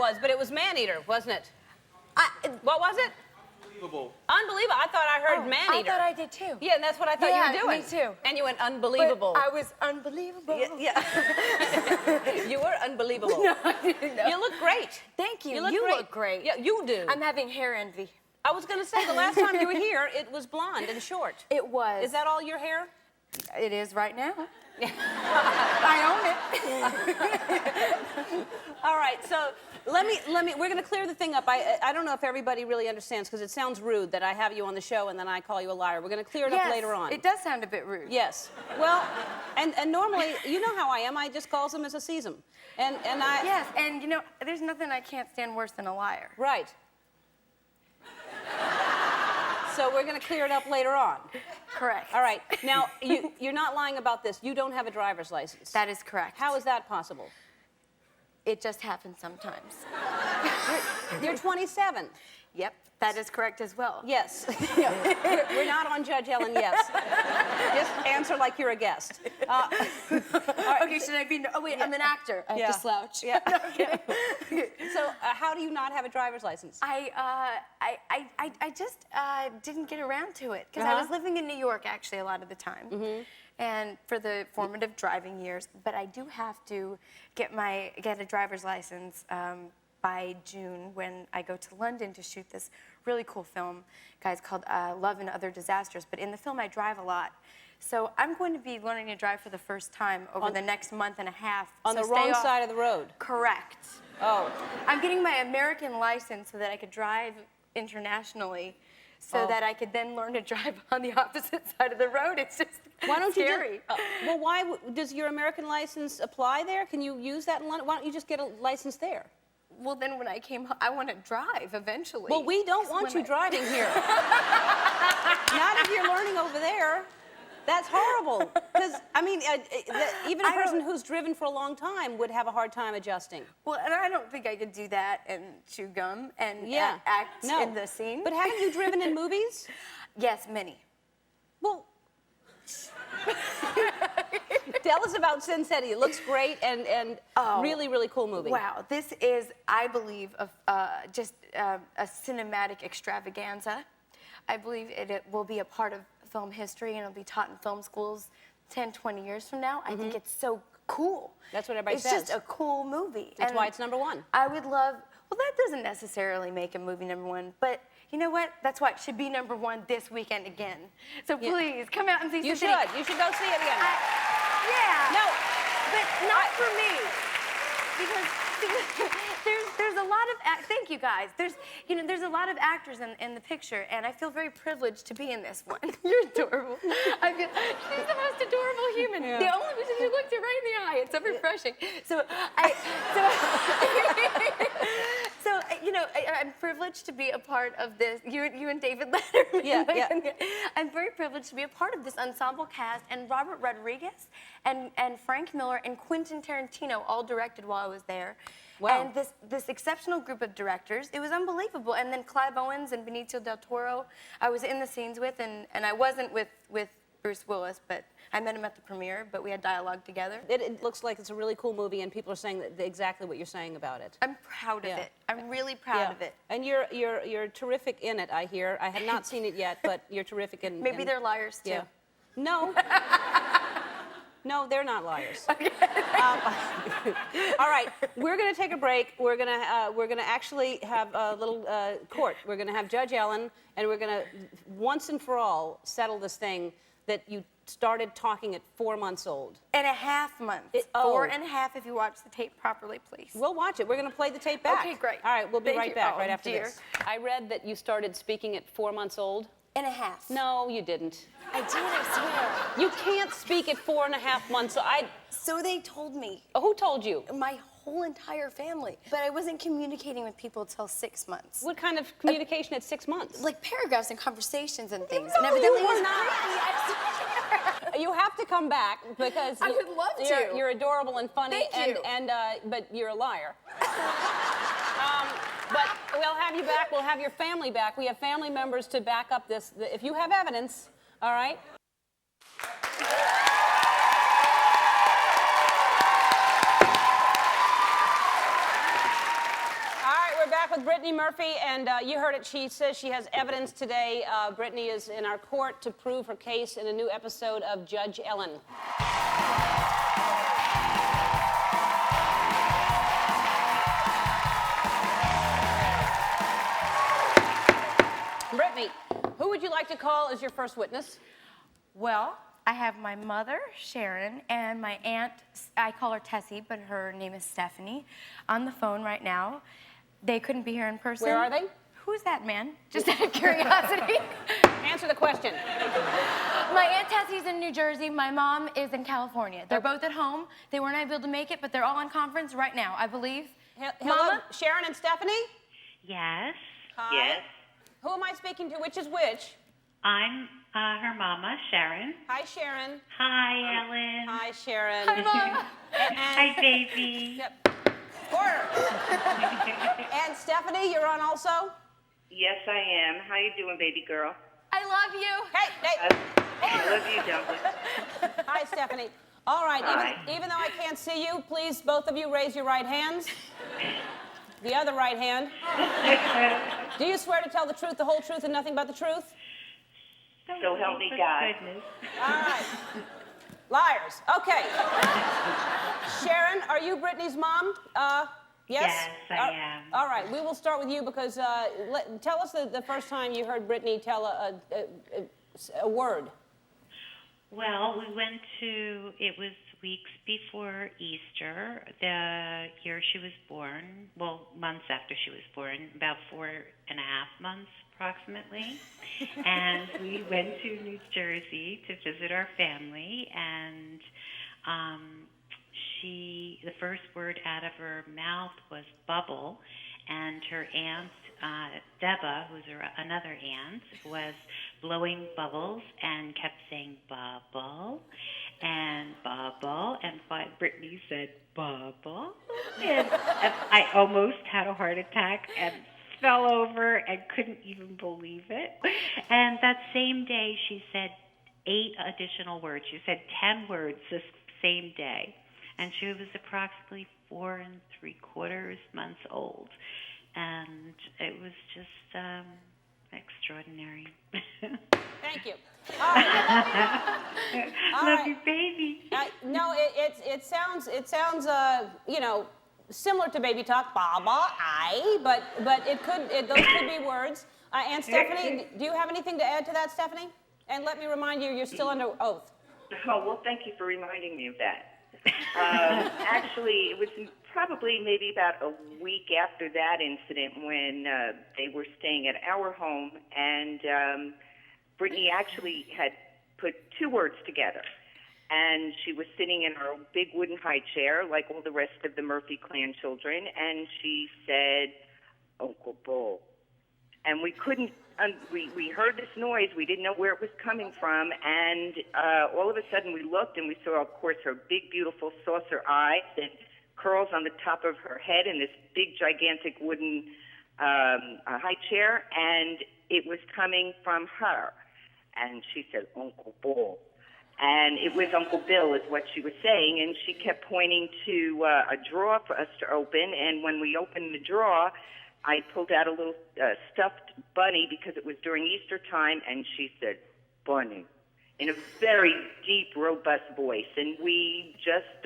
was, but it was man-eater, wasn't it? What was it? Unbelievable. Unbelievable. I thought I heard man-eater. I thought I did too. Yeah, and that's what I thought you were doing. Me too. And you went unbelievable. But I was unbelievable. Yeah. You were unbelievable. No, I didn't know. You look great. Thank you. You look great. Yeah, you do. I'm having hair envy. I was going to say, the last time you were here, it was blonde and short. It was. Is that all your hair? It is right now. I own it. All right, so we're going to clear the thing up. I don't know if everybody really understands, because it sounds rude that I have you on the show and then I call you a liar. We're going to clear it up later on. It does sound a bit rude. Yes. Well, and normally, you know how I am. I just calls them as I sees them. And I... Yes, and you know, there's nothing I can't stand worse than a liar. Right. So we're going to clear it up later on. Correct. All right. Now, you're not lying about this. You don't have a driver's license. That is correct. How is that possible? It just happens sometimes. You're 27. Yep, that is correct as well. Yes. We're not on Judge Ellen, yes. Just answer like you're a guest. Okay, should I be... Oh, wait, I'm an actor. I have to slouch. Yeah. So, how do you not have a driver's license? I just didn't get around to it, because I was living in New York, actually, a lot of the time. And for the formative driving years, but I do have to get a driver's license by June when I go to London to shoot this really cool film, guys, called Love and Other Disasters. But in the film, I drive a lot. So I'm going to be learning to drive for the first time over the next month and a half. On the wrong side of the road? Correct. Oh. I'm getting my American license so that I could drive internationally, so that I could then learn to drive on the opposite side of the road. It's just scary. Well, why does your American license apply there? Can you use that in London? Why don't you just get a license there? Well, then when I came home, I want to drive eventually. Well, we don't want you driving here. Not if you're learning over there. That's horrible. Because, I mean, even a person who's driven for a long time would have a hard time adjusting. Well, and I don't think I could do that and chew gum and act in the scene. But haven't you driven in movies? Yes, many. Well, tell us about Sin City. It looks great and really, really cool movie. Wow, this is, I believe, just a cinematic extravaganza. I believe it will be a part of film history, and it'll be taught in film schools 10, 20 years from now. I think it's so cool. That's what everybody says. It's just a cool movie. That's why it's #1. I would love, well, that doesn't necessarily make a movie #1, but you know what? That's why it should be #1 this weekend again. So please, come out and see You Sin should. City. You should go see it again. Yeah. No. But not for me. Because there's a lot of, thank you guys. There's a lot of actors in the picture, and I feel very privileged to be in this one. You're adorable. She's the most adorable human. Yeah. The only reason you looked it right in the eye. It's so refreshing. I'm privileged to be a part of this. You and David Letterman. Yeah. I'm very privileged to be a part of this ensemble cast, and Robert Rodriguez and Frank Miller and Quentin Tarantino all directed while I was there. Wow. And this exceptional group of directors, it was unbelievable. And then Clive Owens and Benicio del Toro, I was in the scenes with, and I wasn't with Bruce Willis, but I met him at the premiere, but we had dialogue together. It looks like it's a really cool movie, and people are saying exactly what you're saying about it. I'm proud of it. I'm really proud of it. And you're terrific in it, I hear. I have not seen it yet, but you're terrific in. Maybe they're liars too. Yeah. No. No, they're not liars. Okay. All right, we're going to take a break. We're going to actually have a little court. We're going to have Judge Ellen, and we're going to once and for all settle this thing that you started talking at 4 months old. And a half month. 4 and a half if you watch the tape properly, please. We'll watch it. We're going to play the tape back. Okay, great. All right, we'll be right back right after this. I read that you started speaking at 4 months old. And a half. No, you didn't. I did, I swear. You can't speak at 4.5 months. So they told me. Who told you? My whole entire family. But I wasn't communicating with people till 6 months. What kind of communication at 6 months? Like paragraphs and conversations and things. No, and you were not. You have to come back because I would love to. You're adorable and funny. Thank you. But you're a liar. But we'll have you back. We'll have your family back. We have family members to back up this. If you have evidence, all right? with Brittany Murphy, and you heard it. She says she has evidence today. Brittany is in our court to prove her case in a new episode of Judge Ellen. Brittany, who would you like to call as your first witness? Well, I have my mother, Sharon, and my aunt, I call her Tessie, but her name is Stephanie, on the phone right now. They couldn't be here in person. Where are they? Who's that man? Just out of curiosity. Answer the question. My Aunt Tessie's in New Jersey. My mom is in California. They're both at home. They weren't able to make it, but they're all on conference right now, I believe. Hello, Mama? Sharon and Stephanie? Yes. Hi. Yes. Who am I speaking to? Which is which? I'm her mama, Sharon. Hi, Sharon. Hi, Ellen. Hi, Sharon. Hi, Mom. Hi, baby. Yep. Order. And Stephanie, you're on also? Yes, I am. How you doing, baby girl? I love you. Hey. I love you, Dumpling. Hi, Stephanie. All right, Hi. even though I can't see you, please, both of you, raise your right hands. The other right hand. Do you swear to tell the truth, the whole truth, and nothing but the truth? So help me For God. goodness. All right. Liars. Okay. Sharon, are you Brittany's mom? Yes? Yes, I am. All right, we will start with you because tell us the first time you heard Brittany tell a word. Well, we went to, it was weeks before Easter, the year she was born, well, months after she was born, about 4.5 months approximately. And we went to New Jersey to visit our family, and the first word out of her mouth was bubble, and her aunt, Deba, who's another aunt, was blowing bubbles and kept saying bubble, and Brittany said bubble, and I almost had a heart attack and fell over and couldn't even believe it. And that same day she said 8 additional words. She said 10 words this same day. And she was approximately 4 3/4 months old. And it was just extraordinary. Thank you. All right. All Love right. you, baby. No, it sounds similar to baby talk, baba, but those could be words. And Stephanie, do you have anything to add to that, Stephanie? And let me remind you, you're still under oath. Oh, well, thank you for reminding me of that. Actually, it was probably maybe about a week after that incident when they were staying at our home, and Brittany actually had put 2 words together. And she was sitting in her big wooden high chair, like all the rest of the Murphy clan children, and she said, Uncle Bull. And we couldn't, we heard this noise, we didn't know where it was coming from, and all of a sudden we looked and we saw, of course, her big, beautiful saucer eyes and curls on the top of her head in this big, gigantic wooden high chair, and it was coming from her. And she said, Uncle Bull. And it was Uncle Bill is what she was saying, and she kept pointing to a drawer for us to open, and when we opened the drawer, I pulled out a little stuffed bunny because it was during Easter time, and she said, Bunny, in a very deep, robust voice, and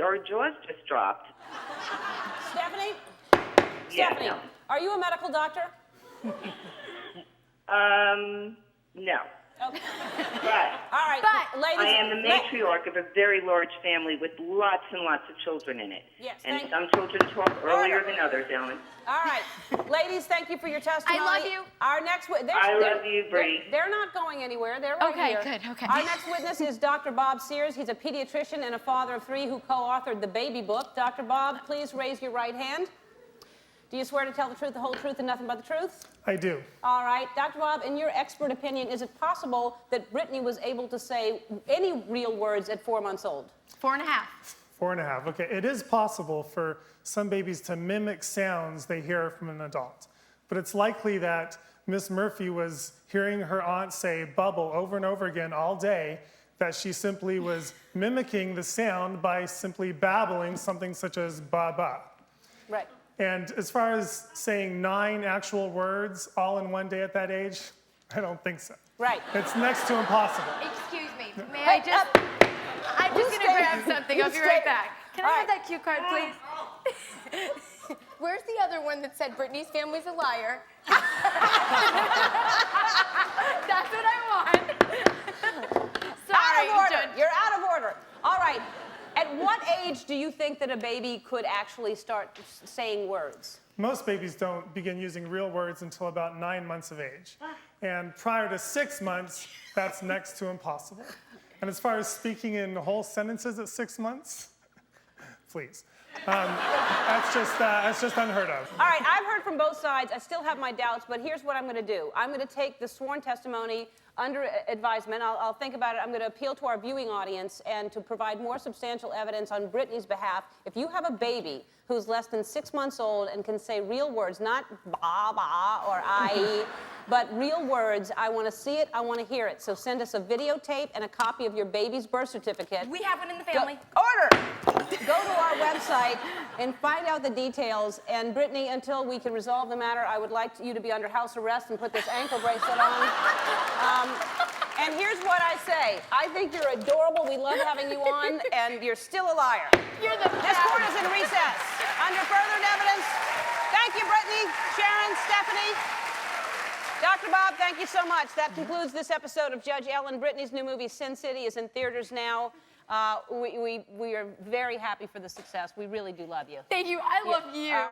our jaws just dropped. Stephanie? Yeah, Stephanie, no. are you a medical doctor? No. Okay. But All right, But ladies. I am the matriarch of a very large family with lots and lots of children in it. Yes, and thank some children talk earlier than others, Ellen. All right, ladies, thank you for your testimony. I love you. Our next witness. I love you, Bree. They're not going anywhere. They're right Okay, here. good, okay. Our next witness is Dr. Bob Sears. He's a pediatrician and a father of 3 who co-authored the baby book. Dr. Bob, please raise your right hand. Do you swear to tell the truth, the whole truth, and nothing but the truth? I do. All right, Dr. Bob, in your expert opinion, is it possible that Brittany was able to say any real words at 4 months old? 4.5. 4.5. Okay, it is possible for some babies to mimic sounds they hear from an adult. But it's likely that Miss Murphy was hearing her aunt say bubble over and over again all day, that she simply was mimicking the sound by simply babbling something such as ba-ba. Right. And as far as saying 9 actual words all in one day at that age, I don't think so. Right. It's next to impossible. Excuse me, may I just... I'm just going to grab something. I'll be right back. Can I have that cue card, please? Where's the other one that said Brittany's family's a liar? That's what I want. Sorry, Out of order. Judge. You're out of order. All right. At what age do you think that a baby could actually start saying words? Most babies don't begin using real words until about 9 months of age. And prior to 6 months, that's next to impossible. And as far as speaking in whole sentences at 6 months, please. That's just unheard of. All right, I've heard from both sides. I still have my doubts, but here's what I'm going to do. I'm going to take the sworn testimony under advisement. I'll think about it. I'm going to appeal to our viewing audience and to provide more substantial evidence on Brittany's behalf. If you have a baby who's less than 6 months old and can say real words, not ba ba or I, but real words, I want to see it, I want to hear it. So send us a videotape and a copy of your baby's birth certificate. We have one in the family. Order! Go to our website and find out the details. And Brittany, until we can resolve the matter, I would like you to be under house arrest and put this ankle bracelet on. And here's what I say. I think you're adorable. We love having you on, and you're still a liar. You're the This best. court is in recess. Under further evidence, thank you, Brittany, Sharon, Stephanie. Dr. Bob, thank you so much. That concludes this episode of Judge Ellen. Brittany's new movie, Sin City, is in theaters now. We are very happy for the success. We really do love you. Thank you. I love you.